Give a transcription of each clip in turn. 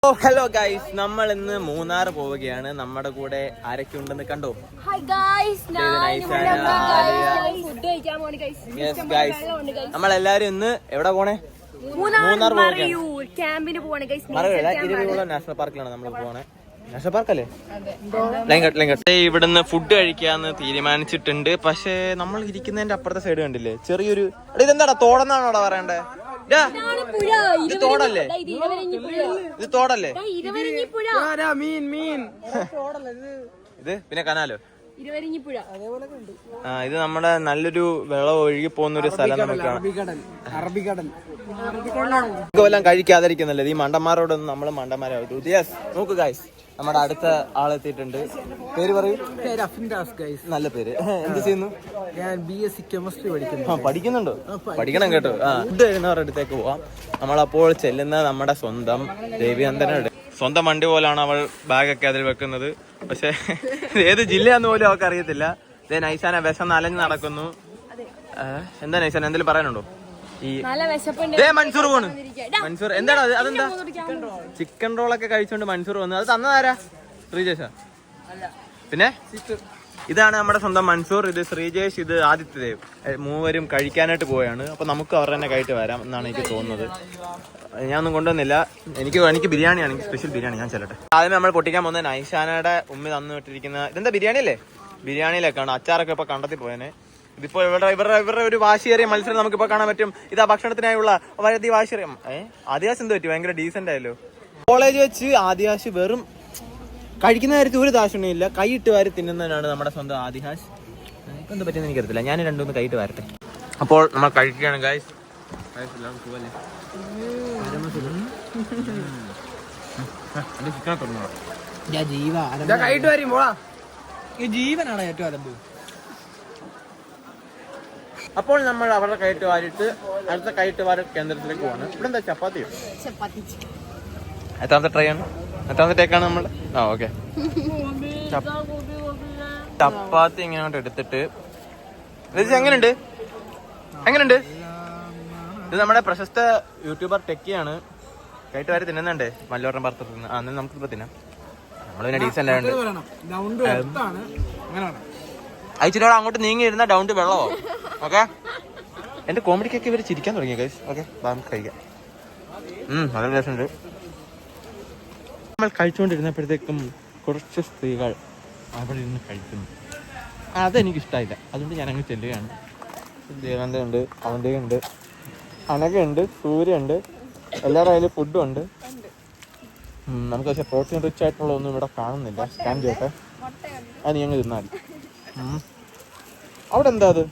Hello guys, നമ്മൾ ഇന്ന് മൂന്നാർ പോവുകയാണ്. നമ്മുടെ കൂടെ ആരൊക്കെ ഉണ്ടെന്ന് കണ്ടോ? നമ്മളെല്ലാരും ഇന്ന് എവിടെ പോണേ? മൂന്നാർ പോവുകയാണ്. നാഷണൽ പാർക്കിലാണ് നമ്മൾ പോണേ. നാഷണൽ പാർക്കല്ലേ? ഇവിടുന്ന് ഫുഡ് കഴിക്കാന്ന് തീരുമാനിച്ചിട്ടുണ്ട്. പക്ഷെ നമ്മൾ ഇരിക്കുന്നതിന്റെ അപ്പുറത്തെ സൈഡ് കണ്ടില്ലേ, ചെറിയൊരു ഇതെന്താടാ തോടെന്നാണോ അവിടെ പറയണ്ടേ? ഇത് തോടല്ലേ? ഇത് തോടല്ലേ? ഇത് പിന്നെ കനാലോ? ഇത് നമ്മുടെ നല്ലൊരു വെള്ളം ഒഴുകി പോകുന്ന ഒരു സ്ഥലം. നമുക്കെല്ലാം കഴിക്കാതിരിക്കുന്നല്ലേ ഈ മണ്ടന്മാരോടൊന്നും നമ്മള് മണ്ടന്മാരാവും. യെസ്, നോക്കൂ ഗൈസ്, നമ്മുടെ അടുത്ത ആളെത്തിയിട്ടുണ്ട്. പേര് പറയൂ. നല്ല പേര്. എന്ത് ചെയ്യുന്നു? ഞാൻ BSc കെമിസ്ട്രി പഠിക്കുന്നു. പഠിക്കുന്നുണ്ടോ? പഠിക്കണം കേട്ടോ. ഫുഡ് കഴിയുന്നവരുടെ അടുത്തേക്ക് പോവാം. നമ്മളപ്പോൾ ചെല്ലുന്ന നമ്മുടെ സ്വന്തം ദേവിനന്ദനുണ്ട്. സ്വന്തം വണ്ടി പോലാണ് അവൾ ബാഗൊക്കെ അതിൽ വെക്കുന്നത്. പക്ഷെ ഏത് ജില്ലയാന്ന് പോലും അവൾക്ക് അറിയത്തില്ല. ഇതേ നൈസാന വിശന്ന് അലഞ്ഞ് നടക്കുന്നു. എന്താ നൈസാന, എന്തെങ്കിലും പറയാനുണ്ടോ? മൻസൂർ പോണ്. മൻസൂർ എന്താടാ അതെന്താ? ചിക്കൻ റോളൊക്കെ കഴിച്ചോണ്ട് മൻസൂർ വന്നു. അത് തന്നതാരാ? ശ്രീജേഷ? പിന്നെ ഇതാണ് നമ്മുടെ സ്വന്തം മൻസൂർ, ഇത് ശ്രീജേഷ്, ഇത് ആദിത്യദേവ്. മൂവരും കഴിക്കാനായിട്ട് പോവുകയാണ്. അപ്പൊ നമുക്ക് അവർ തന്നെ കഴിട്ട് വരാം എന്നാണ് എനിക്ക് തോന്നുന്നത്. ഞാനൊന്നും കൊണ്ടുവന്നില്ല. എനിക്ക് ബിരിയാണിയാണ്, എനിക്ക് സ്പെഷ്യൽ ബിരിയാണി. ഞാൻ ചെല്ലട്ടെ. ആദ്യം നമ്മൾ പൊട്ടിക്കാൻ പോകുന്നത് നൈഷാനയുടെ ഉമ്മ തന്നു വിട്ടിരിക്കുന്ന ഇതെന്താ ബിരിയാണി അല്ലേ? ബിരിയാണിയിലേക്കാണ്. അച്ചാറൊക്കെ ഇപ്പൊ കണ്ടെത്തി പോയേനെ. ഇതിപ്പോ ഇവരുടെ ഒരു വാശിയേറിയ മത്സരം നമുക്കിപ്പോ കാണാൻ പറ്റും. ഇതാ ഭക്ഷണത്തിനായുള്ള വളരെ വാശിയേറിയ. ആദിവാസി എന്ത് പറ്റി? ഭയങ്കര ഡീസന്റ് ആയല്ലോ. കോളേജ് വെച്ച് ആദിവാസി വെറും കഴിക്കുന്ന കാര്യത്തിൽ ഒരു ദാക്ഷിണ്യമില്ല. കൈയിട്ട് വാരി തിന്നുന്നതിനാണ് നമ്മുടെ സ്വന്തം ആദിഹാസ്. ഇപ്പൊ എന്താ പറ്റിയെന്ന് എനിക്കറിയത്തില്ല. ഞാൻ രണ്ടുമൂന്ന് കൈയിട്ട് വരട്ടെ. അപ്പോൾ നമ്മൾ കഴിക്കുകയാണ് ഗൈസ്. ജീവനാണ് ഏറ്റവും അലമ്പ്. അപ്പോൾ നമ്മൾ അവരുടെ കൈയിട്ട് വാരിട്ട് അടുത്ത കൈയിട്ട് വാര കേന്ദ്രത്തിലേക്ക് പോവാണ്. ഇവിടെ എന്താ ചപ്പാത്തിയോ? എത്രാമത്തെ ട്രൈ ആണ്? എത്രാമത്തെ ടേക്കാണ് നമ്മൾ? ഓക്കെ. ചപ്പാത്തി ഇങ്ങനെ എടുത്തിട്ട് എങ്ങനെയുണ്ട്? ഇത് നമ്മുടെ പ്രശസ്ത യൂട്യൂബർ ടെക്കിയാണ്. കൈയിട്ട് വാരി തിന്നുന്നുണ്ട്. മല്ലോറിനെ ഭർത്ത തിന്ന്. അന്ന് നമുക്കിപ്പോ തിന്നാം. നമ്മള് പിന്നെ ഡീസന്റ് ആയതുകൊണ്ട് അയച്ചിട്ട് അങ്ങോട്ട് നീങ്ങി ഇരുന്ന ഡൗൺ ടു വെള്ളമോ? ഓക്കെ. എന്റെ കോമഡിക്കൊക്കെ ഇവര് ചിരിക്കാൻ തുടങ്ങിയ ഗൈസ്. ഓക്കെ, നമുക്ക് കഴിക്കാം. നല്ല രസമുണ്ട്. നമ്മൾ കഴിച്ചുകൊണ്ടിരുന്നപ്പോഴത്തേക്കും കുറച്ച് സ്ത്രീകൾ അവിടെ ഇരുന്ന് കഴിക്കുന്നു. അതെനിക്കിഷ്ടമായില്ല. അതുകൊണ്ട് ഞാൻ അങ്ങ് ചെല്ലുകയാണ്. ദേവന്റെ ഉണ്ട്, അവൻ്റെ ഉണ്ട്, അനകയുണ്ട്, സൂര്യ ഉണ്ട്, എല്ലാവരുടെ കയ്യിൽ ഫുഡും ഉണ്ട്. നമുക്ക് പക്ഷേ പ്രോട്ടീൻ റിച്ച് ആയിട്ടുള്ള ഒന്നും ഇവിടെ കാണുന്നില്ല. സ്കാൻ ചെയ്യട്ടെ. അത് നീ അങ്ങ് തിന്നാൽ. അവിടെ എന്താ അത്?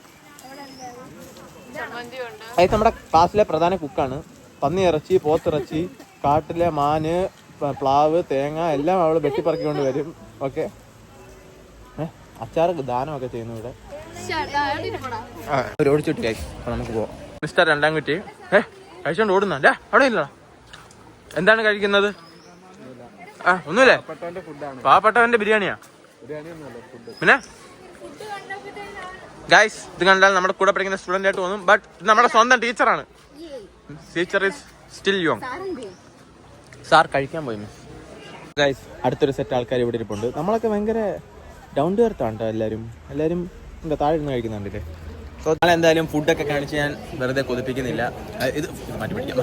അത് നമ്മുടെ ക്ലാസ്സിലെ പ്രധാന കുക്കാണ്. പന്നി ഇറച്ചി, പോത്തിറച്ചി, കാട്ടിലെ മാന്, പ്ലാവ്, തേങ്ങ എല്ലാം അവള് വെട്ടിപ്പറക്കിക്കൊണ്ട് വരും. ഓക്കെ. അച്ചാറ് ദാനമൊക്കെ ചെയ്യുന്നു ഇവിടെ. ഓടിച്ചിട്ട് കഴിക്കും. അപ്പൊ നമുക്ക് പോവാം. മിസ്റ്റർ രണ്ടാം കുറ്റി കഴിച്ചോണ്ട് ഓടുന്നല്ലേ? അവിടെ ഇല്ല. എന്താണ് കഴിക്കുന്നത്? ഒന്നുമില്ലേ? പാവപ്പെട്ടവന്റെ ബിരിയാണിയാ? പിന്നെ ഗൈസ്, ഇത് കണ്ടാൽ നമ്മുടെ കൂടെ പഠിക്കുന്ന സ്റ്റുഡന്റ് ആയിട്ട് തോന്നും. ബട്ട് ഇത് നമ്മുടെ സ്വന്തം ടീച്ചറാണ്. Teacher is still Yong. Sir കഴിക്കാൻ പോയി. ഗൈസ്, അടുത്തൊരു സെറ്റ് ആൾക്കാർ ഇവിടെ ഇരിപ്പുണ്ട്. നമ്മളൊക്കെ ഭയങ്കര ഡൗൺ ടു എർത്ത് ആണ്. എല്ലാവരും എന്താ താഴെ ഇരുന്ന് കഴിക്കുന്നുണ്ടല്ലേ. സോ ഞാൻ എന്തായാലും ഫുഡൊക്കെ കാണിച്ച് ഞാൻ വെറുതെ കൊതിപ്പിക്കുന്നില്ല. ഇത് മാറ്റി പിടിക്കാം.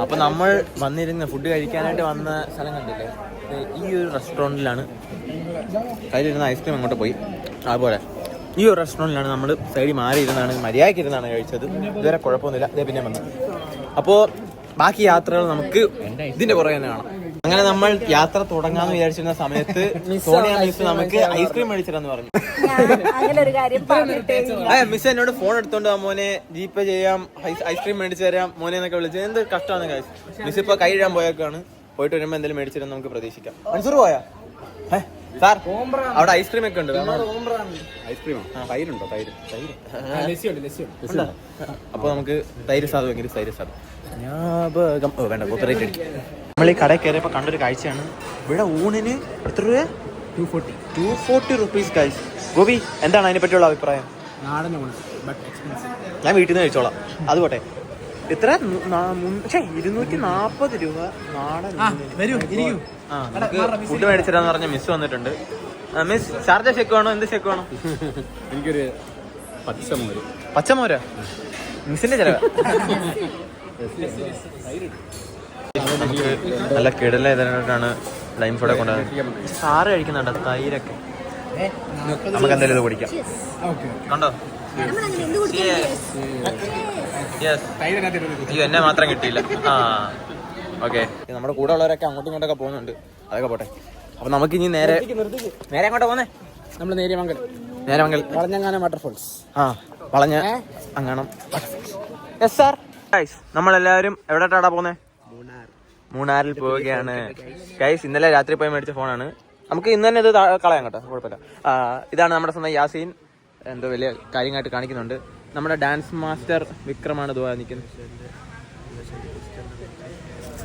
അപ്പൊ നമ്മൾ വന്നിരുന്ന ഫുഡ് കഴിക്കാനായിട്ട് വന്ന സ്ഥലം കണ്ടില്ലേ? ഈ ഒരു റെസ്റ്റോറൻറ്റിലാണ്. കയ്യിലിരുന്ന ഐസ്ക്രീം അങ്ങോട്ട് പോയി. അതുപോലെ ഈ ഒരു റെസ്റ്റോറൻറ്റിലാണ് നമ്മൾ സൈഡിൽ മാറി ഇരുന്നാണ്, മര്യാദയ്ക്ക് ഇരുന്നാണ് കഴിച്ചത്. ഇതുവരെ കുഴപ്പമൊന്നുമില്ല. ഇതേ പിന്നെ വന്നു. അപ്പോൾ ബാക്കി യാത്രകൾ നമുക്ക് ഇതിന്റെ പുറകെ തന്നെ കാണാം. അങ്ങനെ നമ്മൾ യാത്ര തുടങ്ങാന്ന് വിചാരിച്ചിരുന്ന സമയത്ത് സോണിയ മിസ് നമുക്ക് ഐസ്ക്രീം മേടിച്ചിട്ടെന്ന് പറഞ്ഞു. മിസ് എന്നോട് ഫോൺ എടുത്തോണ്ട് മോനെ ജിപേ ചെയ്യാം, ഐസ്ക്രീം മേടിച്ചു തരാം മോനെ എന്നൊക്കെ വിളിച്ചത്. എന്ത് കഷ്ടമാണ് ഗൈസ്. മിസ് ഇപ്പൊ കൈ ഇടാൻ പോയേക്കാണ്. പോയിട്ട് വരുമ്പോ എന്തെങ്കിലും മേടിച്ചിട്ട് നമുക്ക് പ്രതീക്ഷിക്കാം. മൻസൂർ പോയാ? സാർ, അവിടെ ഐസ്ക്രീം ഒക്കെ ഉണ്ട്. ഐസ്ക്രീമോ? തൈരുണ്ടോ? തൈര് അപ്പൊ നമുക്ക് തൈര് സാധനം എങ്കിലും തൈര് സാധനം ഞാപകം വേണ്ട, കോപ്പറേറ്റ് അടിക്കും. നമ്മൾ ഈ കടയിൽ കയറിയപ്പോൾ കണ്ടൊരു കാഴ്ചയാണ്. ഇവിടെ ഊണിന് എത്ര രൂപ? 240 റുപ്പീസ് ഗൈസ്. ഗോപി, എന്താണ് അതിനെ പറ്റിയുള്ള അഭിപ്രായം? നാടൻ ഞാൻ വീട്ടിൽ നിന്ന് കഴിച്ചോളാം. അത് പോട്ടെ, ഇത്ര 240 രൂപ നാടൻ. ഫുഡ് മേടിച്ചിരാന്ന് പറഞ്ഞ മിസ് വന്നിട്ടുണ്ട്. മിസ് ഷാർജ ഷെക്ക് വേണോ? എന്ത് ഷെക്ക് വേണം? എനിക്കൊരു പച്ചമോര മിസ്സിന്റെ ചെലവ്. നല്ല കിടല ഇതിനായിട്ടാണ് ലൈം ഫുഡെ കൊണ്ടുപോകുന്നത്. സാറ് കഴിക്കുന്നുണ്ട് തൈരൊക്കെ. നമുക്ക് എന്തായാലും ഇത് കുടിക്കാം. കണ്ടോ? അയ്യോ എന്നെ മാത്രം കിട്ടിയില്ല. ഓക്കെ, നമ്മുടെ കൂടെ ഉള്ളവരൊക്കെ അങ്ങോട്ടും ഇങ്ങോട്ടൊക്കെ പോകുന്നുണ്ട്. അതൊക്കെ പോട്ടെ. അപ്പൊ നമുക്ക് ഇനി നേരെ അങ്ങോട്ടാ പോന്നേ. നമ്മള് നേര്യമംഗൽ വളഞ്ഞങ്ങാനം വാട്ടർഫോൾസ്. വളഞ്ഞ അങ്ങാണം. Yes sir. നമ്മളെല്ലാവരും എവിടെട്ടാടാ പോന്നേ? മൂന്നാറിൽ പോവുകയാണ് ഗൈസ്. ഇന്നലെ രാത്രി പോയി മേടിച്ച ഫോണാണ്. നമുക്ക് ഇന്ന് തന്നെ ഇത് കളയാം കേട്ടോ, കുഴപ്പമില്ല. ഇതാണ് നമ്മുടെ സ്വന്തം യാസീൻ. എന്തോ വലിയ കാര്യമായിട്ട് കാണിക്കുന്നുണ്ട്. നമ്മുടെ ഡാൻസ് മാസ്റ്റർ വിക്രമാണ് ഇതുപോലെ നിൽക്കുന്നത്.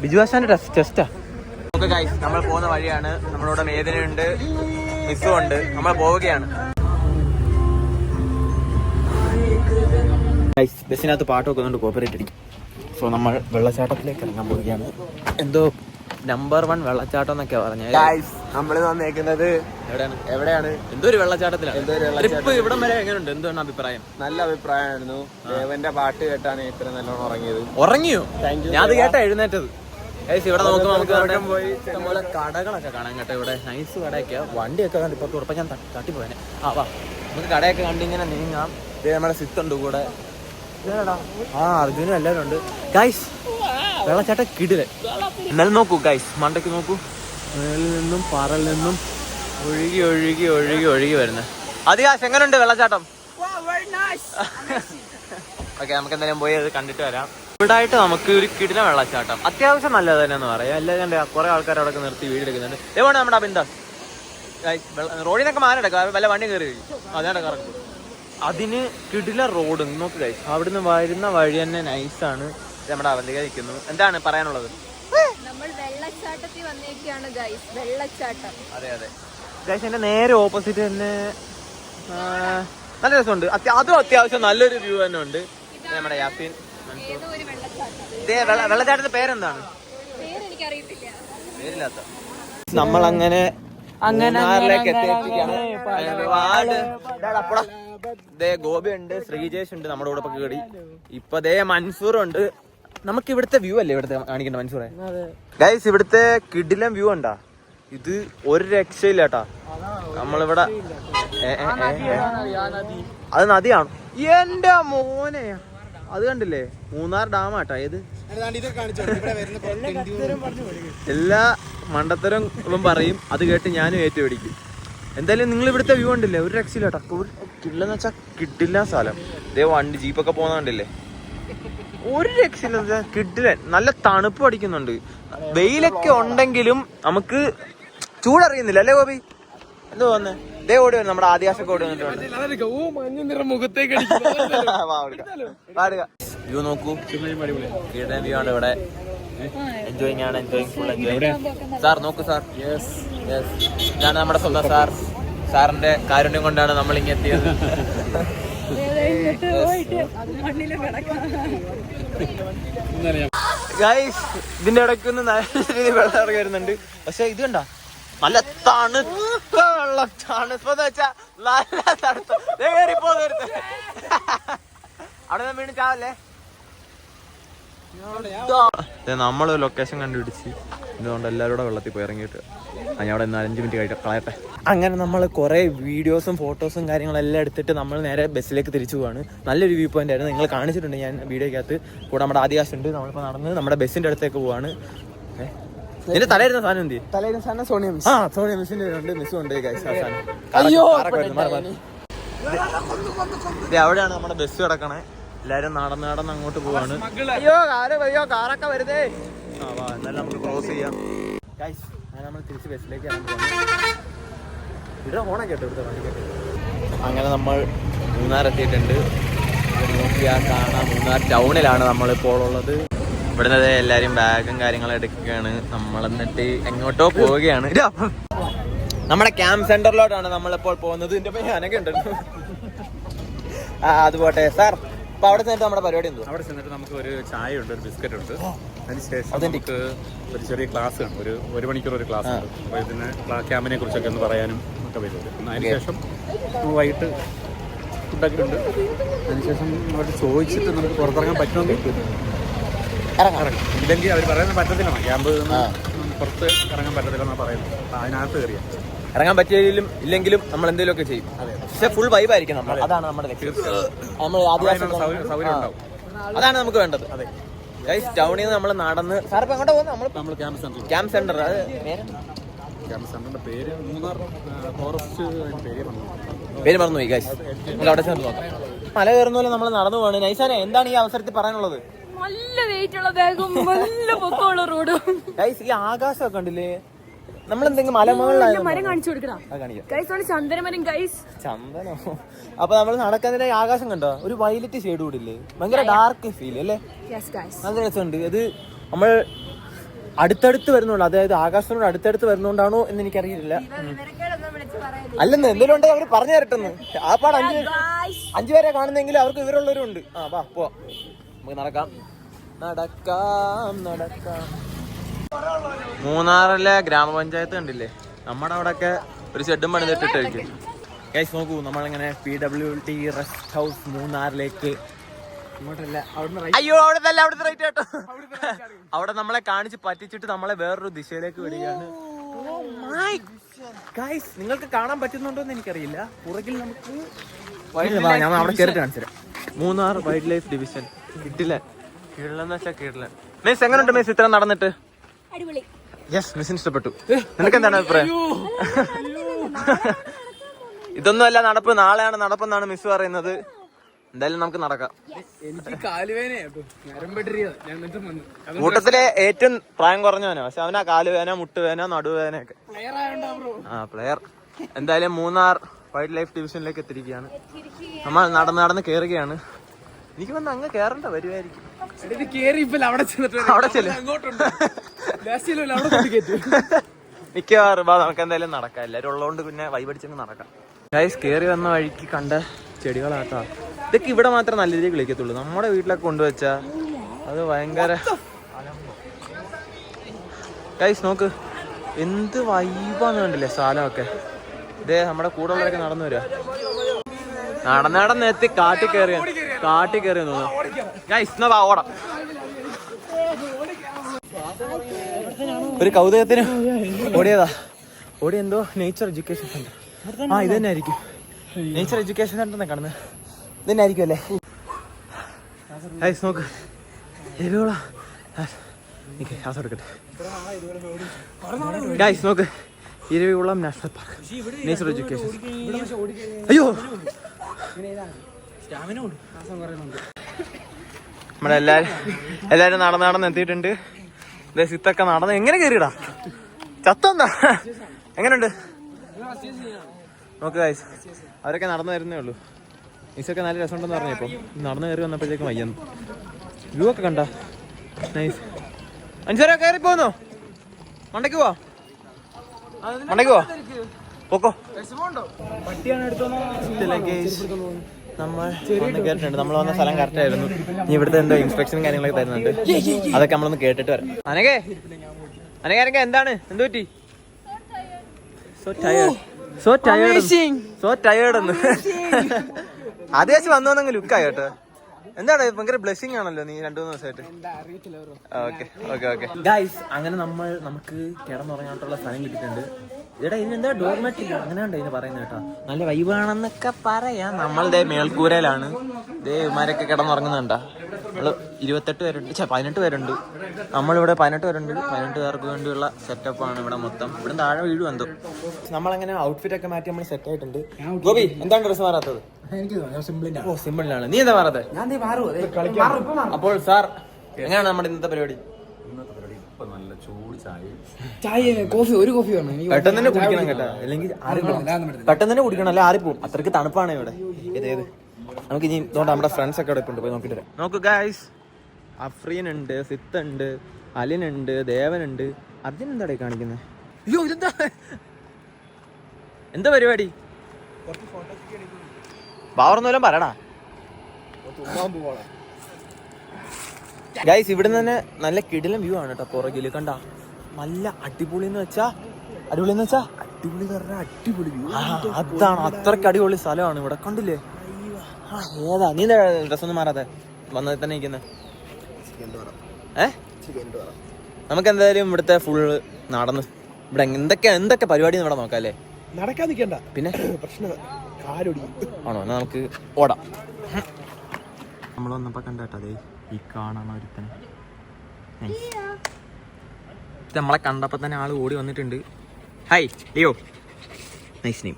ബിജു ആശാന്റെ ടെസ്റ്റാ. ഓക്കെ ഗൈസ്, നമ്മൾ പോകുന്ന വഴിയാണ്. നമ്മളിവിടെ മേദിനുണ്ട്, മിസ്സും ഉണ്ട്. നമ്മൾ പോവുകയാണ്. ഗൈസ്, ബസ്സിനകത്ത് പാട്ട് വെക്കുന്നുണ്ട്, കോപ്പറേറ്റ് അടിക്കും. സോ നമ്മൾ വെള്ളച്ചാട്ടത്തിലേക്ക് ഇറങ്ങാൻ പോവുകയാണ്. എന്തോ നമ്പർ 1 വെള്ളച്ചാട്ടം എന്നൊക്കെ പറഞ്ഞ നമ്മള് വന്നേക്കുന്നത് എവിടെയാണ്? എന്തോ ഒരു വെള്ളച്ചാട്ടത്തിലാണ്. ട്രിപ്പ് ഇവിടം വരെ എങ്ങനെയുണ്ട്? എന്താണ് അഭിപ്രായം? നല്ല അഭിപ്രായമായിരുന്നു. ദേവന്റെ പാട്ട് കേട്ടാണ് ഇത്ര നല്ലോണം ഉറങ്ങിയത്. ഉറങ്ങിയോ? ഞാൻ അത് കേട്ടാ എഴുന്നേറ്റത്. ഇവിടെ നോക്കുമ്പോൾ നമുക്ക് ഇഷ്ടംപോലെ കടകളൊക്കെ കാണാൻ കേട്ടോ. ഇവിടെ നൈസ് കടയൊക്കെ, വണ്ടിയൊക്കെ കണ്ട് ഇപ്പൊ ഉറപ്പം ഞാൻ തട്ടിപ്പോയനെ. വാ, നമുക്ക് കടയൊക്കെ കണ്ടിങ്ങനെ നീങ്ങാം. നമ്മുടെ സിത്തുണ്ട് കൂടെ. അർജുനും എല്ലാവരും ഉണ്ട്. ഗൈസ്, വെള്ളച്ചാട്ടം കിടിലൻ. എന്നാലും നോക്കൂ ഗൈസ്, മണ്ടയ്ക്ക് നോക്കൂ. മേളിൽ നിന്നും പാറയിൽ നിന്നും ഒഴുകി ഒഴുകി ഒഴുകി ഒഴുകി വരുന്നത്. അതികാശ്, എങ്ങനെയുണ്ട് വെള്ളച്ചാട്ടം? ഓക്കെ, നമുക്ക് എന്തായാലും പോയി അത് കണ്ടിട്ട് വരാം. ഇവിടായിട്ട് നമുക്ക് ഒരു കിടില വെള്ളച്ചാട്ടം അത്യാവശ്യം നല്ലത് തന്നെയെന്ന് പറയാം. എല്ലാം കണ്ട കുറെ ആൾക്കാർ അവിടെ നിർത്തി വീഡിയോ എടുക്കുന്നുണ്ട്. എവിടെ നമ്മുടെ ബിന്ദാസ് റോഡിനൊക്കെ മാനെടുക്കാം, വല്ല വണ്ടി കയറി അതാണ് കറക്റ്റ്. അതിന് കിടില റോഡ് നോക്ക് ഗൈസ്. അവിടുന്ന് വരുന്ന വഴി തന്നെ നൈസാണ്. നമ്മുടെ അവന്തിക നിൽക്കുന്നു. എന്താണ് പറയാനുള്ളത്? നമ്മൾ വെള്ളച്ചാട്ടത്തിൽ വന്നേക്കാണ് ഗൈസ്. വെള്ളച്ചാട്ടം. അതെ ഗൈസ്, എന്റെ നേരെ ഓപ്പോസിറ്റ് തന്നെ നല്ല രസമുണ്ട്. അതും അത്യാവശ്യം നല്ലൊരു വ്യൂ തന്നെ ഉണ്ട്. നമ്മുടെ യാസീൻ. വെള്ളച്ചാട്ടത്തിന്റെ പേരെന്താണ്? പേരില്ലാത്ത. നമ്മളങ്ങനെ മൂന്നാറിലേക്ക് എത്തിയിരിക്കുകയാണ്. ഗോപി ഉണ്ട്, ശ്രീജേഷ് ഉണ്ട് നമ്മുടെ കൂടെ കേടി. ഇപ്പൊ മൻസൂർ ഉണ്ട്. നമുക്ക് ഇവിടുത്തെ വ്യൂ അല്ലേ ഇവിടുത്തെ കാണിക്കണ്ട മൻസൂറെ? ഗൈസ്, ഇവിടുത്തെ കിടിലം വ്യൂ ഉണ്ടാ. ഇത് ഒരു രക്ഷയില്ല കേട്ടാ. നമ്മളിവിടെ അത് നദിയാണ്. എന്റെ മോനെ, അത് കണ്ടില്ലേ? മൂന്നാർ ഡാമാട്ടാ ഇത്. എല്ലാ മണ്ടത്തരം പറയും, അത് കേട്ട് ഞാനും ഏറ്റുപിടിക്കും. എന്തായാലും നിങ്ങൾ ഇവിടുത്തെ വ്യൂ കണ്ടില്ലേ? ഒരു രക്ഷയില്ല കേട്ടോ. കിട്ടില്ലെന്ന് വെച്ചാൽ കിട്ടില്ല സ്ഥലം. ഇതേ വണ്ടി ജീപ്പൊക്കെ പോകുന്ന കണ്ടില്ലേ? ഒരു രക്ഷയില്ല, കിട്ടില്ല. നല്ല തണുപ്പ് അടിക്കുന്നുണ്ട്. വെയിലൊക്കെ ഉണ്ടെങ്കിലും നമുക്ക് ചൂടറിയുന്നില്ല അല്ലേ ഗോപി? എന്താ തോന്നുന്നത്? ഇതേ ഓടി വരും നമ്മുടെ ആദിവാസൊക്കെ ഓടി വന്നിട്ടുണ്ട്. വ്യൂ നോക്കൂ, വ്യൂ ആണ് ഇവിടെ. എൻജോയിങ് ആണ്, ഫുൾ എൻജോയിങ്. സാർ നോക്കൂ സാർ. ഇതാണ് നമ്മുടെ സ്വന്തം സാർ. സാറിന്റെ കാരുണ്യം കൊണ്ടാണ് നമ്മൾ ഇങ്ങനെ എത്തിയത്. ഗൈസ്, ഇതിന്റെ ഇടയ്ക്കൊന്ന് നല്ല രീതിയിൽ വെള്ളം ഇറങ്ങി വരുന്നുണ്ട്. പക്ഷെ ഇത് കണ്ട നല്ല തണുത്ത വെള്ളം. തണുപ്പെന്ന് വെച്ചാ നല്ല തണുത്ത. അവിടെ വീണ്ടും ചാവല്ലേ? നമ്മൾ ലൊക്കേഷൻ കണ്ടുപിടിച്ച് ഇതുകൊണ്ട് എല്ലാവരും കൂടെ വെള്ളത്തിൽ പോയി ഇറങ്ങിയിട്ട് ഞാൻ അവിടെ 5 മിനിറ്റ് കഴിക്കാം കളയട്ടെ. അങ്ങനെ നമ്മൾ കുറേ വീഡിയോസും ഫോട്ടോസും കാര്യങ്ങളെല്ലാം എടുത്തിട്ട് നമ്മൾ നേരെ ബസ്സിലേക്ക് തിരിച്ചു പോവാണ്. നല്ലൊരു വ്യൂ പോയിന്റ് ആയിരുന്നു, നിങ്ങൾ കാണിച്ചിട്ടുണ്ട് ഞാൻ വീഡിയോക്കകത്ത്. കൂടെ നമ്മുടെ ആദിവാസി ഉണ്ട്. നമ്മളിപ്പോൾ നടന്ന് നമ്മുടെ ബസ്സിന്റെ അടുത്തേക്ക് പോവാണ്. ഇതിന്റെ തലയിരുന്ന സാധനം എന്ത്? തലയിരുന്ന സാധനം സോണിയ മിസ്. സോണിയ മിസ്സിന്റെ ഉണ്ട്, മിസ്സും ഉണ്ട്. അവിടെയാണ് നമ്മുടെ ബസ് കിടക്കണേ. എല്ലാരും നടന്ന് അങ്ങോട്ട് പോവാണ്. അയ്യോ കാറൊക്കെ വരുന്നേ. എന്നാലും നമുക്ക് ക്രോസ് ചെയ്യാം. നമ്മൾ തിരിച്ച് ബസ്സിലേക്ക് ഇവിടെ ഓണം കേട്ടോ, ഇവിടുത്തെ വണ്ടി കേട്ടോ. അങ്ങനെ നമ്മൾ മൂന്നാർ എത്തിയിട്ടുണ്ട്. നോക്കിയാൽ കാണാം, മൂന്നാർ ടൗണിലാണ് നമ്മളിപ്പോൾ ഉള്ളത്. ഇവിടുന്ന് എല്ലാരും ബാഗും കാര്യങ്ങളും എടുക്കുകയാണ്. നമ്മൾ എന്നിട്ട് എങ്ങോട്ടോ പോവുകയാണ്. നമ്മുടെ ക്യാമ്പ് സെന്ററിലോട്ടാണ് നമ്മളിപ്പോൾ പോകുന്നത്. ഇതിന്റെ പേര് അനക്കെ ഉണ്ടല്ലോ. അത് പോട്ടെ സാർ. അപ്പൊ അവിടെ ചെന്നിട്ട് നമ്മുടെ പരിപാടി എന്തോ? അവിടെ ചെന്നിട്ട് നമുക്ക് ഒരു ചായ ഉണ്ട്, ഒരു ബിസ്ക്കറ്റ് ഉണ്ട്. അതിനുശേഷം നമുക്ക് ഒരു ചെറിയ ക്ലാസ് ഉണ്ട്, ഒരു മണിക്കൂർ ഒരു ക്ലാസ് ഉണ്ട്. അപ്പോൾ ഇതിന് ക്യാമ്പിനെ കുറിച്ചൊക്കെ ഒന്ന് പറയാനും ഒക്കെ വരുന്നത്. അതിനുശേഷം വൈകിട്ട് ഫുഡൊക്കെ ഉണ്ട്. അതിനുശേഷം അവർ ചോദിച്ചിട്ട് നമുക്ക് പുറത്തിറങ്ങാൻ പറ്റുമെങ്കിൽ ഇറങ്ങാം. ഇല്ലെങ്കിൽ അവർ പറയുന്നത് പറ്റത്തില്ല, ക്യാമ്പ് പുറത്ത് ഇറങ്ങാൻ പറ്റത്തില്ലെന്നാണ് പറയുന്നത്. അപ്പം അതിനകത്ത് കയറിയാൽ ഇറങ്ങാൻ പറ്റിയില്ലെങ്കിലും ഇല്ലെങ്കിലും നമ്മൾ എന്തെങ്കിലും ഒക്കെ ചെയ്യും. പക്ഷെ ഫുൾ വൈബായിരിക്കും നമ്മൾ. അതാണ് നമ്മുടെ ലക്ഷ്യം. നമ്മൾ സൗകര്യം ഉണ്ടാവും. അതാണ് നമുക്ക് വേണ്ടത്. അതെ ഗൈസ്, ടൗണിൽ നിന്ന് നമ്മൾ നടന്ന് സാർ ഇപ്പൊ എങ്ങോട്ടാ പോകുന്നത്? നമ്മൾ ക്യാമ്പ് സെന്റർ. Camp centre. അത് ക്യാമ്പ് സെന്ററിന്റെ പേര് മൂന്നാർ ഫോറസ്റ്റ് പേര് മറന്നുപോയി ഗൈസ്. നമുക്ക് അവിടെ ചെന്ന് നോക്കാം. മല കയറുന്ന പോലെ നമ്മൾ നടന്നു പോവാണ്. നൈസാനെ, എന്താണ് ഈ അവസരത്തിൽ പറയാനുള്ളത്? നല്ല വെയിറ്റ് ഉള്ള ബാഗും നല്ല പൊക്കമുള്ള റോഡും. ഗൈസ്, ഈ ആകാശമൊക്കെ കണ്ടില്ലേ? നമ്മളെന്തെങ്കിലും മലമുകളിലായ മരം കാണിച്ചു കൊടുക്കണം. ചന്ദനമരം ഗൈസ്. ചന്ദനോ? അപ്പൊ നമ്മൾ നടക്കുന്നതിന്റെ ആകാശം കണ്ടോ? ഒരു വയലറ്റ് ഷെയ്ഡ് കൂടി ഇല്ലേ? ഭയങ്കര ഡാർക്ക് ഫീൽ അല്ലേ? നല്ല രസമുണ്ട്. ഇത് നമ്മൾ അടുത്തടുത്ത് വരുന്നുണ്ട്, അതായത് ആകാശത്തിനോട് അടുത്തടുത്ത് വരുന്നോണ്ടാണോ എന്ന് എനിക്കറിയില്ല. അല്ലെന്ന് എന്തെങ്കിലും ഉണ്ടെങ്കിൽ അവർ പറഞ്ഞു തരട്ടെന്ന്. ആ പാട് 5 പേരെ കാണുന്നെങ്കിൽ അവർക്ക് ഇവരുള്ളവരും ഉണ്ട്. ആ വാ പോവാം, നമുക്ക് നടക്കാം. മൂന്നാറിലെ ഗ്രാമപഞ്ചായത്ത് കണ്ടില്ലേ? നമ്മുടെ അവിടെയൊക്കെ ഒരു ഷെഡും പണിതിട്ടിട്ടായിരിക്കും. ഗൈസ് നോക്കൂ, നമ്മളിങ്ങനെ PWT റെസ്റ്റ് ഹൗസ് മൂന്നാറിലേക്ക് അയ്യോ അവിടെ റൈറ്റ് കേട്ടോ. അവിടെ നമ്മളെ കാണിച്ച് പറ്റിച്ചിട്ട് നമ്മളെ വേറൊരു ദിശയിലേക്ക് വിടുകയാണ്. ഗൈസ്, നിങ്ങൾക്ക് കാണാൻ പറ്റുന്നുണ്ടോ എന്ന് എനിക്കറിയില്ല. പുറകിൽ നമുക്ക് ഞാൻ അവിടെ കയറിട്ട് കാണിച്ചുതരാം. Munnar wild life division. കിട്ടില്ല, കിടലെന്ന് വെച്ചാൽ കിടലൻ. മിസ് എങ്ങനെയുണ്ട് മിസ് ഇത്ര നടന്നിട്ട്? യെസ്, മിസ്സിന് ഇഷ്ടപ്പെട്ടു. നിനക്ക് എന്താണ് അഭിപ്രായം? ഇതൊന്നും അല്ല നടപ്പ്, നാളെയാണ് നടപ്പെന്നാണ് മിസ് പറയുന്നത്. എന്തായാലും നമുക്ക് നടക്കാം. കൂട്ടത്തിലെ ഏറ്റവും പ്രായം കുറഞ്ഞവനാ, പക്ഷെ അവനാ കാലുവേന, മുട്ടുവേന, നടുവേനയൊക്കെ. പ്ലെയർ. എന്തായാലും മൂന്നാർ വൈൽഡ് ലൈഫ് ഡിവിഷനിലേക്ക് എത്തിയിരിക്കുകയാണ്. നമ്മൾ നടന്ന് കയറുകയാണ്. എനിക്ക് വന്ന് അങ്ങ് കേറണ്ട വരുമായിരിക്കും. മിക്കവാറും നമുക്ക് എന്തായാലും നടക്കാം. എല്ലാരും ഉള്ളതുകൊണ്ട് പിന്നെ വൈബടിച്ചങ്ങ് നടക്കാം. ഗൈസ്, കേറി വന്ന വഴിക്ക് കണ്ട ചെടികളാട്ടാ. ഇതൊക്കെ ഇവിടെ മാത്രം നല്ല രീതിയിൽ കളിക്കത്തുള്ളൂ. നമ്മുടെ വീട്ടിലൊക്കെ കൊണ്ടുവച്ചാ അത് ഭയങ്കര. ഗൈസ് നോക്ക്, എന്ത് വൈബാന്ന് കണ്ടില്ലേ സ്ഥലമൊക്കെ. ഇതേ നമ്മുടെ കൂടെ ഉള്ളവരൊക്കെ നടന്നു വരിക. നടന്നെത്തി കാട്ടി കയറിയ തോന്നുന്നു. ഗൈസ് എന്നാ ഓടാം. ഒരു കൗതുകത്തിന് ഓടിയതാ. എന്തോ നേച്ചർ എഡ്യൂക്കേഷൻ സെന്റർ. ഇത് തന്നെ ആയിരിക്കും. നേച്ചർ എഡ്യൂക്കേഷൻ സെന്റർ കാണുന്നത് ഇത് തന്നെ ആയിരിക്കും അല്ലേ? ഗൈസ് നോക്ക്, ശ്വാസം എടുക്കട്ടെ. ഗൈസ് നോക്ക്, Eravikulam national park, nature education. അയ്യോ, നമ്മുടെ എല്ലാരും നടന്ന് എത്തിയിട്ടുണ്ട്. സിത്തൊക്കെ നടന്ന് എങ്ങനെ കയറിയിടാ ചത്തെന്താ? എങ്ങനെയുണ്ട് നോക്ക് ഗൈസ്, അവരൊക്കെ നടന്നു വരുന്നേ ഉള്ളൂ. ഈസൊക്കെ നല്ല രസമുണ്ടെന്ന് പറഞ്ഞപ്പോ നടന്നു കയറി വന്നപ്പോഴത്തേക്കും വയ്യെന്ന്. വ്യൂ ഒക്കെ കണ്ട നൈസ്. അഞ്ചാരോ കയറി പോന്നോ? മണ്ടയ്ക്ക് പോവാ പോക്കോ. നമ്മൾ കേട്ടിട്ടുണ്ട്. നമ്മൾ വന്ന സ്ഥലം കറക്റ്റ് ആയിരുന്നു. നീ ഇവിടുത്തെ എന്തോ ഇൻസ്പെക്ഷനും കാര്യങ്ങളൊക്കെ തരുന്നുണ്ട്. അതൊക്കെ നമ്മളൊന്ന് കേട്ടിട്ട് വരാം. അനകേ എന്താണ്, എന്ത് പറ്റി? സോ ടയേർഡ് എന്ന് ആദ്യം വന്നോന്നെങ്കിൽ ലുക്കായി കേട്ടോ. എന്താണ് ഭയങ്കര ബ്ലെസ്സിങ് ആണല്ലോ നീ 2-3 ദിവസമായിട്ട്. ഓക്കെ ഗൈസ്, അങ്ങനെ നമുക്ക് കിടന്നുറങ്ങാനുള്ള സ്ഥലം കിട്ടിയിട്ടുണ്ട്. ഇവിടെ ഇതിനെന്താ ഡോർമെറ്റ് അങ്ങനെ ഉണ്ട് ഇതിന് പറയുന്നത് കേട്ടോ. നല്ല വൈബാണെന്നൊക്കെ പറയാം. നമ്മളുടെ മേൽക്കൂരയിലാണ് ഇവന്മാരൊക്കെ കിടന്നുറങ്ങുന്നുണ്ടാ. നമ്മള് 28 പേരുണ്ട്, 18 പേരുണ്ട്. നമ്മളിവിടെ 18 പേരുണ്ട്. 18 പേർക്ക് വേണ്ടിയുള്ള സെറ്റപ്പാണ് ഇവിടെ മൊത്തം. ഇവിടെ താഴെ വീഴും എന്തോ. നമ്മളങ്ങനെ ഔട്ട്ഫിറ്റ് ഒക്കെ മാറ്റി നമ്മൾ സെറ്റ് ആയിട്ടുണ്ട്. ഗോപി, എന്താണ് ഡ്രസ് മാറാത്തത്? സിമ്പിളിലാണ്. നീ എന്താ മാറാത്തത്? അപ്പോൾ സാർ, എങ്ങനെയാണ് നമ്മുടെ ഇന്നത്തെ പരിപാടി? നല്ല ചൂട് ഒരു കോഫി വേണം. പെട്ടെന്ന് തന്നെ കുടിക്കണം കേട്ടോ, അല്ലെങ്കിൽ പെട്ടെന്ന് തന്നെ കുടിക്കണം, അല്ലെ ആറിപ്പോവും. അത്രയ്ക്ക് തണുപ്പാണ് ഇവിടെ. ഏത് നമുക്ക് ഇനി ഇതുകൊണ്ട് നമ്മുടെ ഫ്രണ്ട്സ് ഒക്കെ ഇവിടെ ഉണ്ട്, പോയി നോക്കിട്ട് വരാം. നോക്കൂ ഗൈസ്, അഫ്രീൻ ഉണ്ട്, സിത്ത് ഉണ്ട്, അലിനുണ്ട്, ദേവനുണ്ട്. അർജുൻ എന്താടേ കാണിക്കുന്നത്? അയ്യോ ഇതെന്താ, എന്താ പരിപാടി? ബാവർന്നോലും പറയടാ. ഗൈസ് ഇവിടെ തന്നെ നല്ല കിടിലം വ്യൂ ആണ് കേട്ടോ പുറകില് കണ്ട നല്ല അടിപൊളി എന്ന് വെച്ചാ അടിപൊളി അടിപൊളി വ്യൂ അതാണ് അത്രക്ക് അടിപൊളി സ്ഥലമാണ് ഇവിടെ കണ്ടില്ലേ ഏതാ നീ ഡ്രസ് ഒന്നും മാറാതെ വന്നത് തന്നെ ഇരിക്കുന്നത് നമുക്ക് എന്തായാലും ഇവിടുത്തെ ഫുള്ള് നടന്ന് ഇവിടെ എന്തൊക്കെ പരിപാടി ഇവിടെ നോക്കാം അല്ലേ നടക്കാൻ നിൽക്കണ്ട പിന്നെ പ്രശ്നം കാലൊടി ആണോ എന്നാ നമുക്ക് ഓടാം നമ്മൾ വന്നപ്പോ കണ്ടേട്ടോ അതെ ഈ കാണാൻ ഒരുത്തൻ നമ്മളെ കണ്ടപ്പോ തന്നെ ആള് ഓടി വന്നിട്ടുണ്ട് hi Leo nice name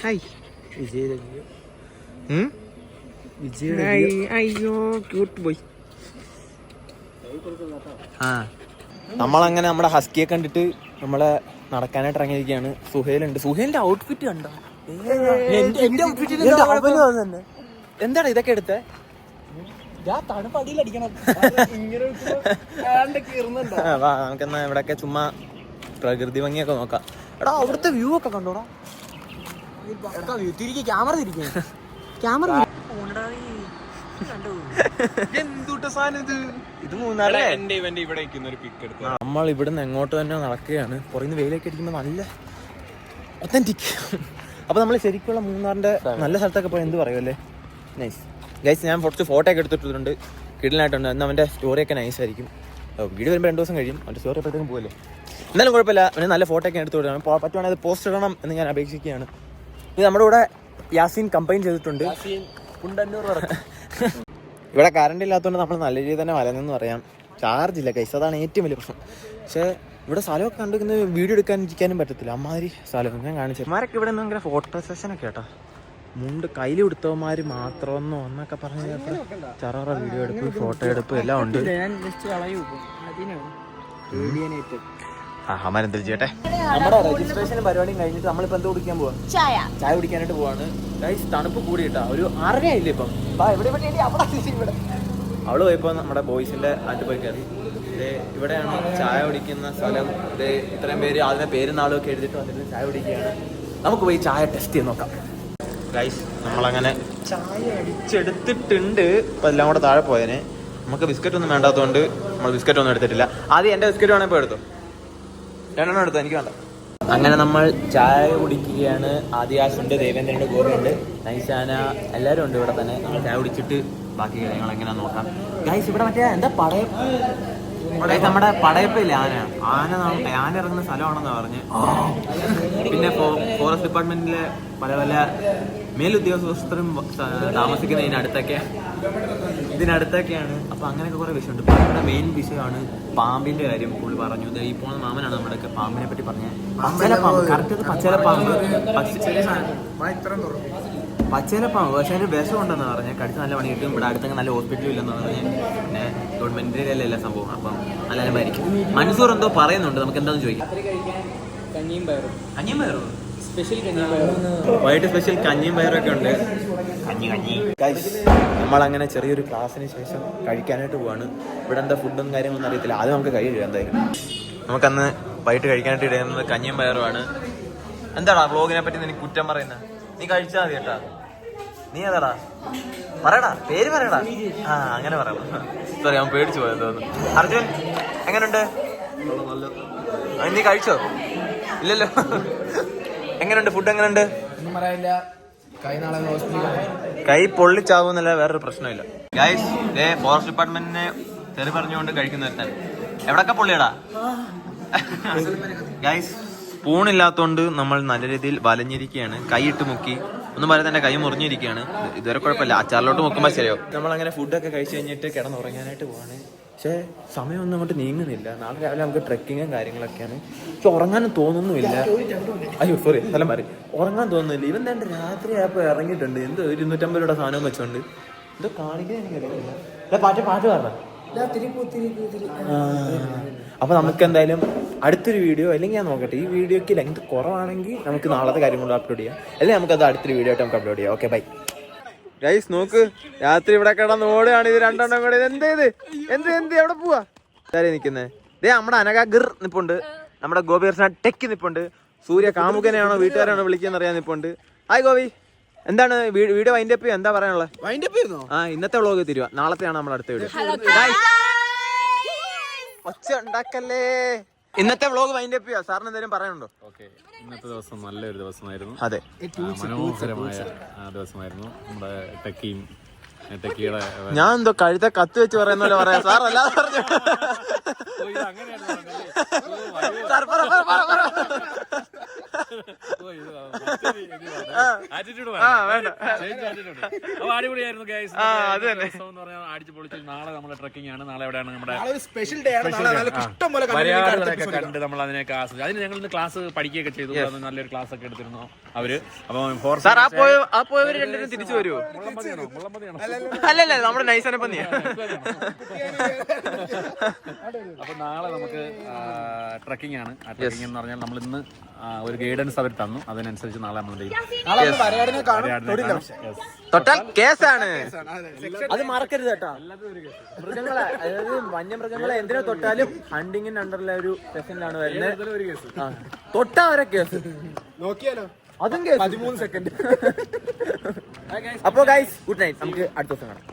hi അയ്യോ ക്യൂട്ട് ബോയ് ആ നമ്മളങ്ങനെ നമ്മുടെ ഹസ്കിയെ കണ്ടിട്ട് നമ്മളെ നടക്കാനായിട്ട് ഇറങ്ങിയിരിക്കുകയാണ് സുഹേലുണ്ട് സുഹേലിന്റെ ഔട്ട്ഫിറ്റ് കണ്ടോ എന്റെ ഔട്ട്ഫിറ്റ് എന്താണ് ഇതൊക്കെ എടുത്തേ നമുക്കെന്നാ ഇവിടെയൊക്കെ ചുമ്മാ പ്രകൃതി ഭംഗിയൊക്കെ നോക്കാം എടാ അവിടുത്തെ വ്യൂ ഒക്കെ കണ്ടോടാ തിരികെ ക്യാമറ തിരിക്കുക ക്യാമറ ഇത് മൂന്നാറ് നമ്മൾ ഇവിടുന്ന് എങ്ങോട്ട് തന്നെ നടക്കുകയാണ് പുറത്തുനിന്ന് വെയിലൊക്കെ അടിക്കുമ്പോൾ നല്ല ഒത്തന്റിക് അപ്പൊ നമ്മൾ ശരിക്കുള്ള മൂന്നാറിന്റെ നല്ല സ്ഥലത്തൊക്കെ പോയി എന്ത് പറയുമല്ലേ നൈസ് ഗൈസ് ഞാൻ കുറച്ച് ഫോട്ടോ ഒക്കെ എടുത്തിട്ടുണ്ട് കിടലായിട്ടുണ്ട് എന്നാൽ അവൻ്റെ സ്റ്റോറിയൊക്കെ നൈസ് ആയിരിക്കും വീഡിയോ വരുമ്പോൾ 2 ദിവസം കഴിയും അവൻ്റെ സ്റ്റോറി എപ്പോഴത്തേക്കും പോകല്ലേ എന്നാലും കുഴപ്പമില്ല അവന് നല്ല ഫോട്ടോ ഒക്കെ എടുത്തു കൊടുക്കണം പറ്റുവാണെങ്കിൽ അത് പോസ്റ്റ് ഇടണം എന്ന് ഞാൻ അപേക്ഷിക്കുകയാണ് ഇത് നമ്മുടെ കൂടെ യാസീൻ കമ്പൈൻ ചെയ്തിട്ടുണ്ട് ഇവിടെ കറണ്ട് ഇല്ലാത്തതുകൊണ്ട് നമ്മൾ നല്ല രീതിയിൽ തന്നെ വലന്നെന്ന് പറയാം ചാർജ് ഇല്ല കൈസ് അതാണ് ഏറ്റവും വലിയ പ്രശ്നം പക്ഷേ ഇവിടെ സ്ഥലമൊക്കെ കണ്ടിരിക്കുന്ന വീഡിയോ എടുക്കാനും പറ്റത്തില്ല അമ്മാതിരി സ്ഥലം ഞാൻ കാണിച്ചു അമ്മമാരൊക്കെ ഇവിടെ നിന്ന് ഭയങ്കര ഫോട്ടോ സെഷനൊക്കെ കേട്ടോ മുണ്ട് കയ്യിൽ കൊടുത്തവന്മാര് മാത്രമെന്നോ എന്നൊക്കെ പറഞ്ഞ ചററ വീഡിയോ എടുപ്പ് ഫോട്ടോ എടുപ്പ് എല്ലാം ഉണ്ട് അമ്മരെന്താ ചെയ്യട്ടെ നമ്മുടെ രജിസ്ട്രേഷൻ പരിപാടിയും കഴിഞ്ഞിട്ട് നമ്മളിപ്പോ എന്ത് കുടിക്കാൻ പോവാ ചായ കുടിക്കാനായിട്ട് പോവാണ് ഗൈസ് തണുപ്പ് കൂടിയിട്ടാ ഒരു 6:30 ആയില്ലേ ഇപ്പം ഇവിടെ അവള് പോയപ്പോ നമ്മുടെ ബോയ്സിന്റെ ആയിട്ട് പോയി കയറി ഇവിടെയാണ് ചായ കുടിക്കുന്ന സ്ഥലം ഇത് ഇത്രയും പേര് അതിന്റെ പേരും നാളും ഒക്കെ എഴുതിട്ട് വന്നിട്ട് ചായ കുടിക്കുകയാണ് നമുക്ക് പോയി ചായ ടെസ്റ്റ് ചെയ്ത് നോക്കാം ഗൈസ് നമ്മളങ്ങനെ ചായ അടിച്ചെടുത്തിട്ടുണ്ട് ഇപ്പം എല്ലാം കൂടെ താഴെ പോയതിന് നമുക്ക് ബിസ്ക്കറ്റ് ഒന്നും വേണ്ടാത്തതുകൊണ്ട് നമ്മൾ ബിസ്ക്കറ്റ് ഒന്നും എടുത്തിട്ടില്ല ആദ്യം എൻ്റെ ബിസ്ക്കറ്റ് വേണമെങ്കിൽ ഇപ്പോൾ എടുത്തു 2 എടുത്തോ എനിക്ക് വേണ്ട അങ്ങനെ നമ്മൾ ചായ കുടിക്കുകയാണ് ആദിയാസുണ്ട് ദേവേന്ദ്രനുണ്ട് ഗോപയുണ്ട് നൈസാന എല്ലാവരും ഉണ്ട് ഇവിടെ തന്നെ നമ്മൾ ചായ കുടിച്ചിട്ട് ബാക്കി കാര്യങ്ങൾ എങ്ങനെ നോക്കാം ഗൈസ് ഇവിടെ മറ്റേ എന്താ നമ്മുടെ പടയപ്പില്ലേ ആന ഇറങ്ങുന്ന സ്ഥലമാണെന്ന് പറഞ്ഞ് പിന്നെ ഫോറസ്റ്റ് ഡിപ്പാർട്ട്മെന്റിലെ പല മേലുദ്യോഗസ്ഥരും താമസിക്കുന്ന ഇതിനടുത്തൊക്കെയാണ് അപ്പൊ അങ്ങനെയൊക്കെ കുറെ വിഷയമുണ്ട് ഇവിടെ മെയിൻ വിഷയമാണ് പാമ്പിന്റെ കാര്യം പുള്ളി പറഞ്ഞു ഈ പോകുന്ന മാമനാണ് നമ്മുടെ പാമ്പിനെ പറ്റി പറഞ്ഞത് പച്ചലപ്പാമ്പ് കറക്റ്റ് പച്ചലപ്പാമ്പ് പച്ചലപ്പാമ്പ് പക്ഷെ അതിന് വിഷം ഉണ്ടെന്ന് പറഞ്ഞാൽ കടിച്ച് നല്ല പണി കിട്ടും ഇവിടെ അടുത്തൊക്കെ നല്ല ഹോസ്പിറ്റലും ഇല്ലെന്ന് പറഞ്ഞ് പിന്നെ ഗവൺമെന്റിന്റെ കയ്യിലല്ല സംഭവം അപ്പം നല്ല മരിക്കും മൻസൂർ എന്തോ പറയുന്നുണ്ട് നമുക്ക് എന്താണെന്ന് ചോദിക്കാം കഞ്ഞിയും പയറോ വൈകിട്ട് സ്പെഷ്യൽ കഞ്ഞിയും പയറൊക്കെ ഉണ്ട് നമ്മളങ്ങനെ ചെറിയൊരു ക്ലാസ്സിന് ശേഷം കഴിക്കാനായിട്ട് പോവാണ് ഇവിടെ എന്താ ഫുഡും കാര്യങ്ങളൊന്നും അറിയത്തില്ല ആദ്യം നമുക്ക് കഴിയും എന്തായാലും നമുക്കന്ന് വൈകിട്ട് കഴിക്കാനായിട്ട് ഇടുന്നത് കഞ്ഞിയും പയറുമാണ് എന്താടാ വ്ളോഗിനെ പറ്റി നിനക്ക് കുറ്റം പറയുന്നത് നീ കഴിച്ചാൽ മതി കേട്ടാ നീ ഏതാടാ പറയടാ പേര് പറയടാ അങ്ങനെ പറയാം സോറി അവൻ പേടിച്ചു പോയത് തോന്നുന്നു അർജുൻ എങ്ങനെയുണ്ട് നീ കഴിച്ചോ ഇല്ലല്ലോ എങ്ങനെയുണ്ട് ഫുഡ് എങ്ങനെയുണ്ട് കൈ പൊള്ളിച്ചാവുന്നല്ല വേറൊരു പ്രശ്നമില്ല ഗൈസ് ഫോറസ്റ്റ് ഡിപ്പാർട്ട്മെന്റിനെ തെറി പറഞ്ഞുകൊണ്ട് കഴിക്കുന്ന ഒരുത്തൻ എവിടൊക്കെ പൊള്ളിയടാ ഗൈസ് സ്പൂണില്ലാത്തോണ്ട് നമ്മൾ നല്ല രീതിയിൽ വലഞ്ഞിരിക്കുകയാണ് കൈയിട്ട് മുക്കി ഒന്നും പറയാൻ തന്നെ കൈ മുറിഞ്ഞിരിക്കുകയാണ് ഇതുവരെ കുഴപ്പമില്ല അച്ചാറിലോട്ട് മുക്കുമ്പോൾ ശരിയോ നമ്മളങ്ങനെ ഫുഡൊക്കെ കഴിച്ച് കഴിഞ്ഞിട്ട് കിടന്നുറങ്ങാനായിട്ട് പോവാണ് പക്ഷേ സമയമൊന്നും അങ്ങോട്ട് നീങ്ങുന്നില്ല നാളെ രാവിലെ നമുക്ക് ട്രെക്കിങ്ങും കാര്യങ്ങളൊക്കെയാണ് പക്ഷെ ഉറങ്ങാനും തോന്നുന്നുമില്ല അയ്യോ സോറി സ്ഥലം മാറി ഉറങ്ങാൻ തോന്നുന്നില്ല ഇവൻ തന്നെ രാത്രി ആയപ്പോൾ ഇറങ്ങിയിട്ടുണ്ട് എന്തോ 250 രൂപയുടെ സാധനം വെച്ചോണ്ട് എന്തോ കാണിക്കാൻ എനിക്കറിയില്ല പാട്ട് പറഞ്ഞ അപ്പൊ നമുക്ക് എന്തായാലും അടുത്തൊരു വീഡിയോ അല്ലെങ്കിൽ ഞാൻ നോക്കട്ടെ ഈ വീഡിയോക്ക് ലെങ്ത് കുറവാണെങ്കിൽ നമുക്ക് നാളത്തെ കാര്യം കൊണ്ട് അപ്ലോഡ് ചെയ്യാം അല്ലെങ്കിൽ നമുക്കത് അടുത്തൊരു വീഡിയോ ആയിട്ട് നമുക്ക് അപ്ലോഡ് ചെയ്യാം ഓക്കെ ബൈ ഗൈസ് നോക്ക് രാത്രി ഇവിടെ കിടന്ന് ഓടുകയാണ് ഇത് രണ്ടെണ്ണം കൂടെ എന്ത് എവിടെ പോവാ ഇതാരേ നിക്കുന്നേ ദേ നമ്മുടെ അനഘ ഗിർ നിപ്പുണ്ട് നമ്മുടെ ഗോപി ടെക്ക് നിപ്പുണ്ട് സൂര്യ കാമുകനെയാണോ വീട്ടുകാരാണോ വിളിക്കാന്ന് അറിയാൻ നിപ്പുണ്ട് ഹായ് ഗോപി എന്താണ് വീഡിയോ വൈൻഡ് അപ്പ് എന്താ പറയാനുള്ളത്? വൈൻഡ് അപ്പ് ചെയ്യുന്നോ? ഇന്നത്തെ വ്ളോഗ് തീരുവ, നാളത്തെയാണ് നമ്മൾ അടുത്ത വീഡിയോ. ഒച്ച ഉണ്ടാക്കല്ലേ. ഇന്നത്തെ വ്ളോഗ് വൈൻഡ് അപ്പ് ചെയ്യാം. സാറിന് എന്തെങ്കിലും പറയാനുണ്ടോ? ഓക്കെ, ഇന്നത്തെ ദിവസം നല്ലൊരു ദിവസമായിരുന്നു. അതെ, മനോഹരമായ ദിവസമായിരുന്നു. നമ്മുടെ ടെക്കിയുടെ ഞാൻ എന്തോ കഴുത്ത കത്ത് വെച്ച് പറയുന്ന പോലെ പറയാം. സാർ അല്ലാതെ പറഞ്ഞു. അടിപൊളിയായിരുന്നു ഗൈസ്. അടിച്ചു പൊളിച്ച് നാളെ നമ്മുടെ ട്രക്കിംഗ് ആണ്. നാളെ എവിടെയാണ് നമ്മുടെ സ്പെഷ്യൽ ഡേ ആണ്. പരിപാടികളൊക്കെ കണ്ട് നമ്മൾ അതിനൊക്കെ ആസ്വദിച്ചു. അതിന് ഞങ്ങൾ ഇന്ന് ക്ലാസ് പഠിക്കുകയൊക്കെ ചെയ്തു. നല്ലൊരു ക്ലാസ് ഒക്കെ എടുത്തിരുന്നു അവര്. അപ്പം സാർ ആ പോയവര് രണ്ടുപേരും തിരിച്ചു വരുമോ? അല്ലല്ല, നമ്മുടെ നൈസനെ പന്നിയാ. അപ്പൊ നാളെ നമുക്ക് ട്രക്കിംഗ് ആണ്. ആ ട്രക്കിംഗ് എന്ന് പറഞ്ഞാൽ നമ്മൾ ഇന്ന് ഒരു ഗൈഡൻസ് അവർ തന്നു. അതിനനുസരിച്ച് നാളെ നമ്മൾ തൊട്ടാൽ കേസാണ്. അത് മറക്കരുത് കേട്ടോ. മൃഗങ്ങളെ, അതായത് വന്യമൃഗങ്ങളെ എന്തിനാ തൊട്ടാലും ഹണ്ടിങ്ങിന്റെ അണ്ടറിലെ ഒരു സെഷനിലാണ് വരുന്നത്. തൊട്ടാ വരെ കേസ്. നോക്കിയാലോ? അതും കേസ്. 13 സെക്കൻഡ്. അപ്പോ ഗൈസ്, ഗുഡ് നൈറ്റ്. നമുക്ക് അടുത്ത ദിവസം കാണാം.